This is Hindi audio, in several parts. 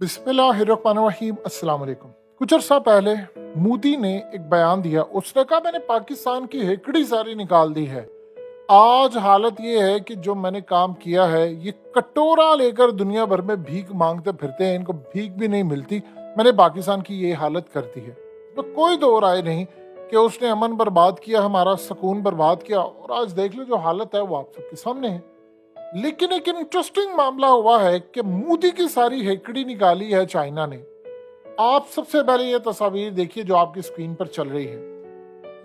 बिस्मिल्लाहिर्रहमानिर्रहीम अस्सलाम वालेकुम। कुछ अर्सा पहले मोदी ने एक बयान दिया। उसने कहा मैंने पाकिस्तान की हेकड़ी सारी निकाल दी है। आज हालत ये है कि जो मैंने काम किया है ये कटोरा लेकर दुनिया भर में भीख मांगते फिरते हैं, इनको भीख भी नहीं मिलती। मैंने पाकिस्तान की ये हालत कर दी है। तो कोई दो राय नहीं कि उसने अमन बर्बाद किया, हमारा सुकून बर्बाद किया, और आज देख लो जो हालत है वो आप सबके सामने है। लेकिन एक इंटरेस्टिंग मामला हुआ है कि मोदी की सारी हेकड़ी निकाली है चाइना ने। आप सबसे पहले ये तस्वीर देखिए जो आपकी स्क्रीन पर चल रही है।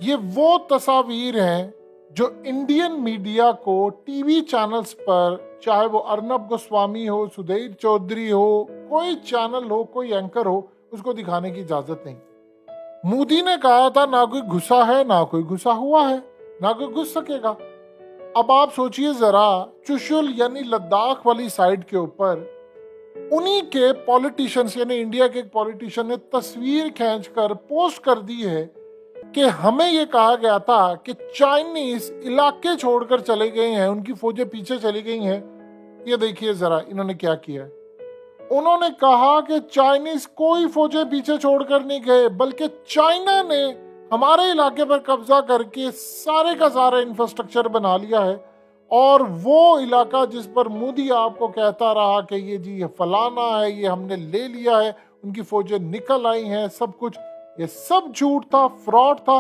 ये वो तस्वीर हैं जो इंडियन मीडिया को टीवी चैनल्स पर, चाहे वो अर्नब गोस्वामी हो, सुधीर चौधरी हो, कोई चैनल हो, कोई एंकर हो, उसको दिखाने की इजाजत नहीं। मोदी ने कहा था ना कोई घुसा है ना कोई घुसा हुआ है, ना कोई घुस सकेगा। अब आप सोचिए जरा, चुशुल यानी लद्दाख वाली साइड के ऊपर उन्हीं के पॉलिटिशियंस यानी इंडिया के एक पॉलिटिशियन ने तस्वीर खींचकर पोस्ट कर दी है कि हमें ये कहा गया था कि चाइनीज इलाके छोड़कर चले गए हैं, उनकी फौजें पीछे चली गई हैं। ये देखिए जरा इन्होंने क्या किया है। उन्होंने कहा कि चाइनीज कोई फौजें पीछे छोड़कर नहीं गए, बल्कि चाइना ने हमारे इलाके पर कब्जा करके सारे का सारा इंफ्रास्ट्रक्चर बना लिया है। और वो इलाका जिस पर मोदी आपको कहता रहा कि ये जी ये फलाना है, ये हमने ले लिया है, उनकी फौजें निकल आई हैं, सब कुछ, ये सब झूठ था, फ्रॉड था।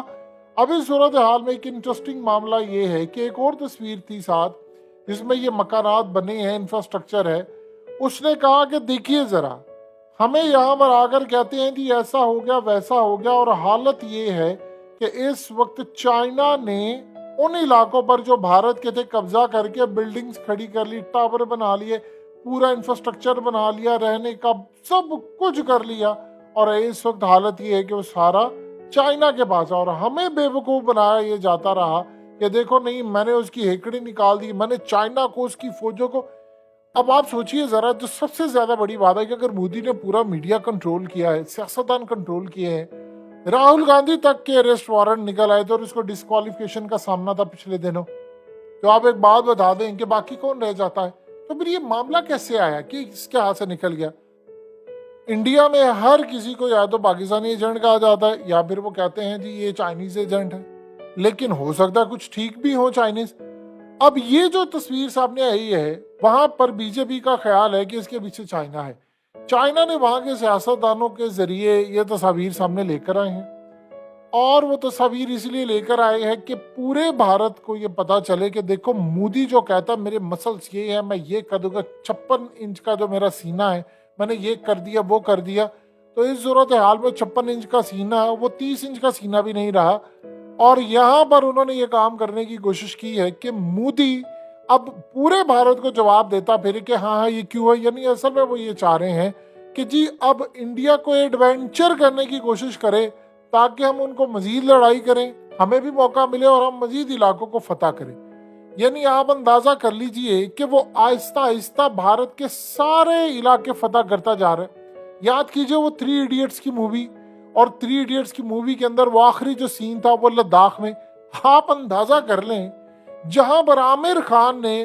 अब इस सूरत हाल में एक इंटरेस्टिंग मामला ये है कि एक और तस्वीर थी साथ जिसमें ये मकानात बने हैं, इंफ्रास्ट्रक्चर है। उसने कहा कि देखिए जरा, हमें यहाँ पर आकर कहते हैं कि ऐसा हो गया वैसा हो गया, और हालत ये है कि इस वक्त चाइना ने उन इलाकों पर जो भारत के थे कब्जा करके बिल्डिंग्स खड़ी कर ली, टावर बना लिए, पूरा इंफ्रास्ट्रक्चर बना लिया, रहने का सब कुछ कर लिया। और इस वक्त हालत ये है कि वो सारा चाइना के पास है, और हमें बेवकूफ़ बनाया ये जाता रहा कि देखो नहीं मैंने उसकी हेकड़ी निकाल दी, मैंने चाइना को, उसकी फौजों को। अब आप सोचिए जरा, जो सबसे ज्यादा बड़ी बात है कि अगर मोदी ने पूरा मीडिया कंट्रोल किया है, सियासतदान कंट्रोल किए हैं, राहुल गांधी तक के अरेस्ट वारंट निकल आए थे और उसको डिस्क्वालिफिकेशन का सामना था पिछले दिनों। तो आप एक बात बता दें कि बाकी कौन रह जाता है। तो फिर ये मामला कैसे आया कि इसके हाथ से निकल गया। इंडिया में हर किसी को या तो पाकिस्तानी एजेंट कहा जाता है या फिर वो कहते हैं जी ये चाइनीज एजेंट है, लेकिन हो सकता है कुछ ठीक भी हो चाइनीज। अब ये जो तस्वीर सामने आई है, वहां पर बीजेपी का ख्याल है कि इसके पीछे चाइना है। चाइना ने वहां के सियासतदानों के जरिए ये तस्वीर सामने लेकर आए हैं, और वो तस्वीर इसलिए लेकर आए हैं कि पूरे भारत को ये पता चले कि देखो मोदी जो कहता है मेरे मसल्स ये है, मैं ये कर दूंगा, 56 इंच का जो मेरा सीना है, मैंने ये कर दिया वो कर दिया। तो इस सूरत हाल में 56 इंच का सीना वो 30 इंच का सीना भी नहीं रहा। और यहाँ पर उन्होंने ये काम करने की कोशिश की है कि मोदी अब पूरे भारत को जवाब देता फिर कि हाँ हाँ ये क्यों है। यानी असल में वो ये चाह रहे हैं कि जी अब इंडिया को एडवेंचर करने की कोशिश करे ताकि हम उनको मजीद लड़ाई करें, हमें भी मौका मिले और हम मजीद इलाकों को फतह करें। यानी आप अंदाजा कर लीजिए कि वो आहिस्ता आहिस्ता भारत के सारे इलाके फतह करता जा रहा है। याद कीजिए वो 3 इडियट्स की मूवी, और 3 इडियट्स की मूवी के अंदर वो आखिरी जो सीन था वो लद्दाख में। आप अंदाजा कर लें जहां पर आमिर खान ने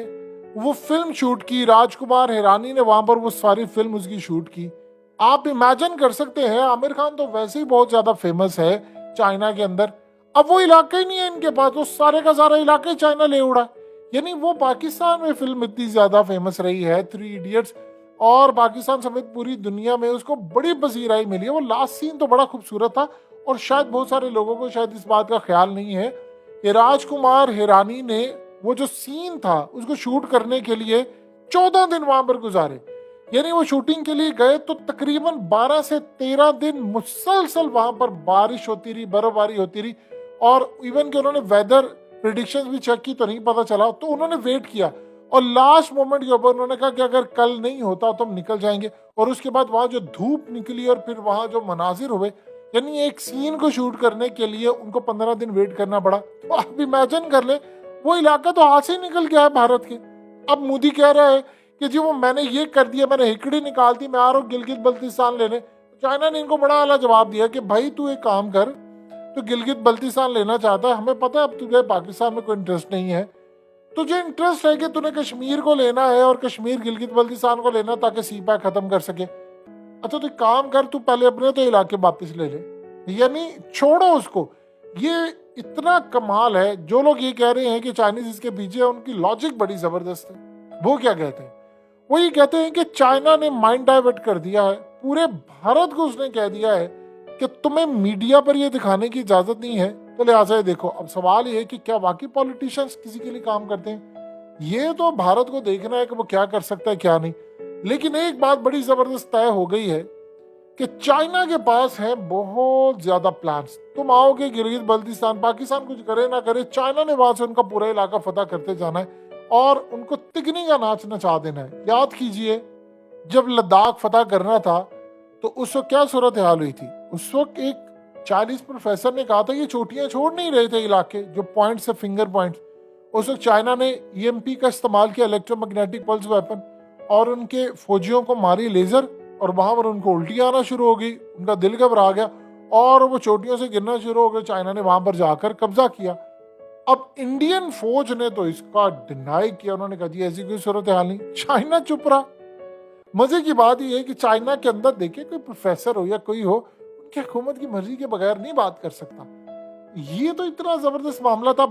वो फिल्म शूट की, राजकुमार हिरानी ने वहां पर वो सारी फिल्म उसकी शूट की। आप इमेजिन कर सकते हैं, आमिर खान तो वैसे ही बहुत ज्यादा फेमस है चाइना के अंदर, अब वो इलाका ही नहीं है इनके पास, वो सारे का सारा इलाका ही चाइना ले उड़ा। यानी वो पाकिस्तान में फिल्म इतनी ज्यादा फेमस रही है 3 इडियट्स, और पाकिस्तान समेत पूरी दुनिया में उसको बड़ी पसीराई मिली है। वो लास्ट सीन तो बड़ा खूबसूरत था, और शायद बहुत सारे लोगों को शायद इस बात का ख्याल नहीं है कि राजकुमार हिरानी ने वो जो सीन था उसको शूट करने के लिए 14 दिन वहां पर गुजारे। यानी वो शूटिंग के लिए गए तो तकरीबन 12 से 13 दिन मुसलसल वहां पर बारिश होती रही, बर्फबारी होती रही, और इवन कि उन्होंने वेदर प्रिडिक्शंस भी चेक की तो नहीं पता चला। तो उन्होंने वेट किया और लास्ट मोमेंट के ऊपर उन्होंने कहा कि अगर कल नहीं होता तो हम निकल जाएंगे। और उसके बाद वहां जो धूप निकली और फिर वहां जो मनाजिर हुए, यानी एक सीन को शूट करने के लिए उनको 15 दिन वेट करना पड़ा। तो आप इमेजिन कर ले, वो इलाका तो हाथ से निकल गया है भारत के। अब मोदी कह रहा है कि जी वो मैंने ये कर दिया, मैंने हिकड़ी निकाल दी, मैं आ रहा हूँ गिलगित बल्तिस्तान लेने। चाइना ने इनको बड़ा आला जवाब दिया कि भाई तू एक काम कर, तो गिलगित बल्तिस्तान लेना चाहता है, हमें पता है अब तुझे पाकिस्तान में कोई इंटरेस्ट नहीं है, तुझे इंटरेस्ट है कि तूने कश्मीर को लेना है और कश्मीर गिलगित बल्तिस्तान को लेना ताकि सी पैक खत्म कर सके। अच्छा तो एक काम कर, तू पहले अपने तो इलाके वापस ले ले, यानी छोड़ो उसको। ये इतना कमाल है, जो लोग ये कह रहे हैं कि चाइनीज इसके पीछे है, उनकी लॉजिक बड़ी जबरदस्त है। वो क्या कहते हैं? वो ये कहते हैं कि चाइना ने माइंड डाइवर्ट कर दिया है, पूरे भारत को उसने कह दिया है कि तुम्हें मीडिया पर ये दिखाने की इजाजत नहीं है, तो लिहाजा ये देखो। अब सवाल ये है कि क्या वाकई पॉलिटिशियंस किसी के लिए काम करते हैं? ये तो भारत को देखना है कि वो क्या कर सकता है क्या नहीं। लेकिन एक बात बड़ी जबरदस्त तय हो गई है कि चाइना के पास है बहुत ज्यादा प्लान्स। तुम आओगे गिलगित बल्तिस्तान, पाकिस्तान कुछ करे ना करे, चाइना ने वहां से उनका पूरा इलाका फतह करते जाना है और उनको तिगनी का नाच नचा देना है। याद कीजिए जब लद्दाख फतह करना था तो उस वक्त क्या सूरत हाल हुई थी? उस वक्त एक चाइनीज प्रोफेसर ने कहा था ये चोटियां छोड़ नहीं रहे थे इलाके, जो पॉइंट्स है फिंगर पॉइंट्स। उस वक्त चाइना ने ईएमपी का इस्तेमाल किया, इलेक्ट्रोमैग्नेटिक पल्स वेपन, और उनके फौजियों को मारी लेजर, और वहां पर उनको उल्टी आना शुरू हो गई, उनका दिल घबरा गया और वो चोटियों से गिरना शुरू हो गए। चाइना ने वहां पर जाकर कब्जा किया। अब इंडियन फौज ने तो इसका डिनाई किया, उन्होंने कहा जी ऐसी कोई सूरत हाल नहीं, चाइना चुप रहा। मजे की बात यह है कि चाइना के अंदर देखिए कोई प्रोफेसर हो या कोई हो, उनकी हुकूमत की मर्जी के बगैर नहीं बात कर सकता। ये तो इतना जबरदस्त मामला था।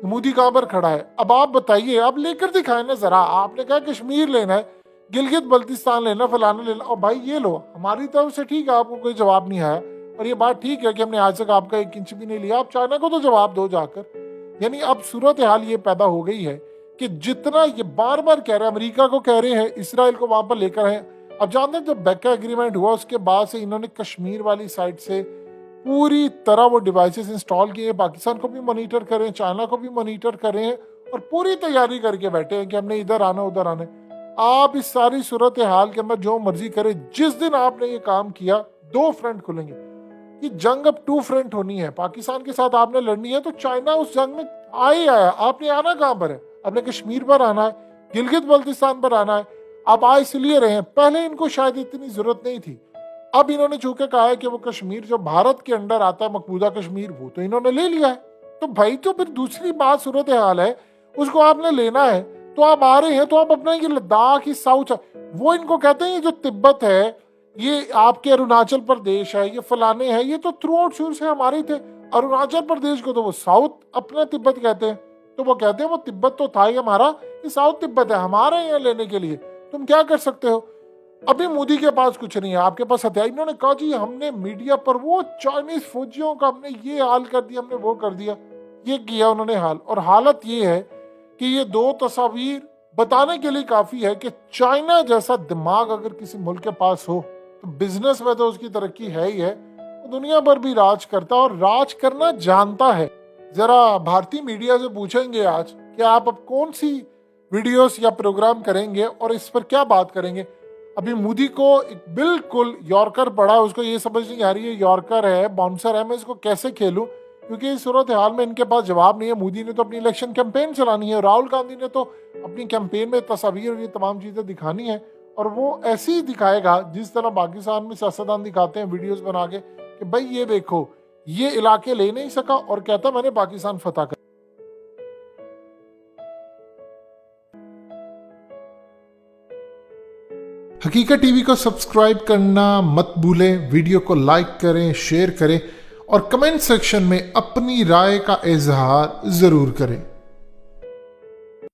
मोदी कहां पर खड़ा है? अब आप बताइए, आप लेकर दिखाए ना जरा। आपने कहा कश्मीर लेना है, गिलगित बल्तिस्तान लेना, फलाना लेना, और भाई ये लो। हमारी तरफ से ठीक है, आपको कोई जवाब नहीं आया, और ये बात ठीक है कि हमने आज तक आपका 1 इंच भी नहीं लिया। आप चाइना को तो जवाब दो जाकर। यानी अब सूरत हाल ये पैदा हो गई है कि जितना ये बार बार कह रहे हैं, अमेरिका को कह रहे हैं, इसराइल को वहां पर लेकर है। अब जानते हैं जब बेका एग्रीमेंट हुआ उसके बाद से इन्होंने कश्मीर वाली साइड से पूरी तरह वो डिवाइसेस इंस्टॉल किए, पाकिस्तान को भी मॉनिटर करें, चाइना को भी मॉनिटर करें, और पूरी तैयारी करके बैठे हैं कि हमने इधर आना उधर आना। आप इस सारी सूरत हाल के अंदर जो मर्जी करें, जिस दिन आपने ये काम किया 2 फ्रंट खुलेंगे। कि जंग अब 2 फ्रंट होनी है, पाकिस्तान के साथ आपने लड़नी है तो चाइना उस जंग में आया। आपने आना कहां पर है? आपने कश्मीर पर आना है, गिलगित बल्तिस्तान पर आना है। आप आ इसलिए रहे हैं, पहले इनको शायद इतनी जरूरत नहीं थी। अब इन्होंने चूंकि कहा है कि वो कश्मीर जो भारत के अंडर आता है, मकबूजा कश्मीर, वो तो इन्होंने ले लिया है। तो भाई तो फिर दूसरी बात सूरत हाल है, उसको आपने लेना है तो आप आ रहे हैं, तो आप अपना ये लद्दाख, ये साउथ, वो इनको कहते हैं ये जो तिब्बत है, ये आपके अरुणाचल प्रदेश है, ये फलाने हैं, ये तो थ्रू आउट शुरू से हमारे थे। अरुणाचल प्रदेश को तो वो साउथ अपना तिब्बत कहते हैं, तो वो कहते हैं वो तिब्बत तो था ही हमारा, ये साउथ तिब्बत है हमारा यहाँ लेने के लिए। तुम क्या कर सकते हो? अभी मोदी के पास कुछ नहीं है, आपके पास हथियार। इन्होंने कहा जी हमने मीडिया पर वो चाइनीज फौजियों का हमने ये हाल कर दिया, हमने वो कर दिया, ये किया उन्होंने हाल। और हालत ये है कि ये 2 तस्वीर बताने के लिए काफी है कि चाइना जैसा दिमाग अगर किसी मुल्क के पास हो तो बिजनेस में तो उसकी तरक्की है ही है, तो दुनिया पर भी राज करता और राज करना जानता है। जरा भारतीय मीडिया से पूछेंगे आज कि आप अब कौन सी वीडियोस या प्रोग्राम करेंगे और इस पर क्या बात करेंगे। अभी मोदी को एक बिल्कुल यॉर्कर पड़ा, उसको ये समझ नहीं आ रही है यॉर्कर है, बाउंसर है, मैं इसको कैसे खेलूं, क्योंकि इस सूरत हाल में इनके पास जवाब नहीं है। मोदी ने तो अपनी इलेक्शन कैंपेन चलानी है, राहुल गांधी ने तो अपनी कैंपेन में तस्वीर और ये तमाम चीजें दिखानी है, और वो ऐसे ही दिखाएगा जिस तरह पाकिस्तान में सियासतदान दिखाते हैं वीडियोस बना के कि भाई ये देखो ये इलाके ले नहीं सका और कहता मैंने पाकिस्तान फतह कर। हकीकत टीवी को सब्सक्राइब करना मत भूलें, वीडियो को लाइक करें, शेयर करें और कमेंट सेक्शन में अपनी राय का इजहार जरूर करें।